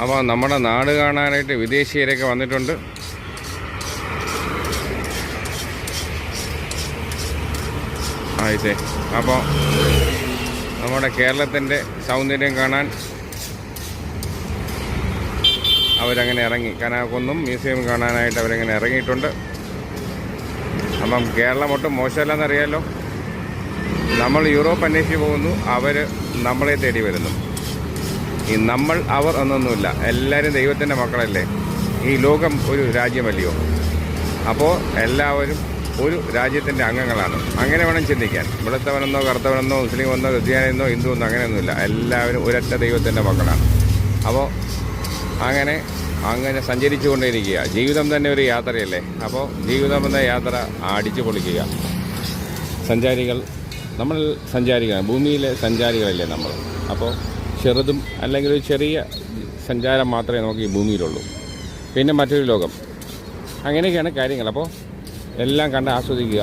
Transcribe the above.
അപ്പോൾ നമ്മുടെ നാട് കാണാനായിട്ട് വിദേശീയരൊക്കെ വന്നിട്ടുണ്ട്. ആയിട്ടേ അപ്പോൾ നമ്മുടെ കേരളത്തിൻ്റെ സൗന്ദര്യം കാണാൻ അവരങ്ങനെ ഇറങ്ങി. കനകക്കുന്നും മ്യൂസിയം കാണാനായിട്ട് അവരങ്ങനെ ഇറങ്ങിയിട്ടുണ്ട്. അപ്പം കേരളം ഒട്ടും മോശമല്ലെന്നറിയാമല്ലോ. നമ്മൾ യൂറോപ്പ് അന്വേഷിച്ച് പോകുന്നു, അവർ നമ്മളെ തേടി വരുന്നു. ഈ നമ്മൾ അവർ എന്നൊന്നുമില്ല, എല്ലാവരും ദൈവത്തിൻ്റെ മക്കളല്ലേ. ഈ ലോകം ഒരു രാജ്യമല്ലയോ? അപ്പോൾ എല്ലാവരും ഒരു രാജ്യത്തിൻ്റെ അംഗങ്ങളാണ്. അങ്ങനെ വേണം ചിന്തിക്കാൻ. വെളുത്തവനെന്നോ കറുത്തവനെന്നോ മുസ്ലിമെന്നോ ക്രിസ്ത്യാനിയെന്നോ ഹിന്ദുവെന്നോ അങ്ങനെയൊന്നുമില്ല. എല്ലാവരും ഒരൊറ്റ ദൈവത്തിൻ്റെ മക്കളാണ്. അപ്പോൾ അങ്ങനെ സഞ്ചരിച്ചു കൊണ്ടേയിരിക്കുക. ജീവിതം തന്നെ ഒരു യാത്രയല്ലേ. അപ്പോൾ ജീവിതം എന്ന യാത്ര അടിച്ചു പൊളിക്കുക. നമ്മൾ സഞ്ചാരികളാണ്, ഭൂമിയിലെ സഞ്ചാരികളല്ലേ നമ്മൾ. അപ്പോൾ ചെറുതും അല്ലെങ്കിൽ ഒരു ചെറിയ സഞ്ചാരം മാത്രമേ നമുക്ക് ഈ ഭൂമിയിലുള്ളൂ. പിന്നെ മറ്റൊരു ലോകം. അങ്ങനെയൊക്കെയാണ് കാര്യങ്ങൾ. അപ്പോൾ എല്ലാം കണ്ട് ആസ്വദിക്കുക.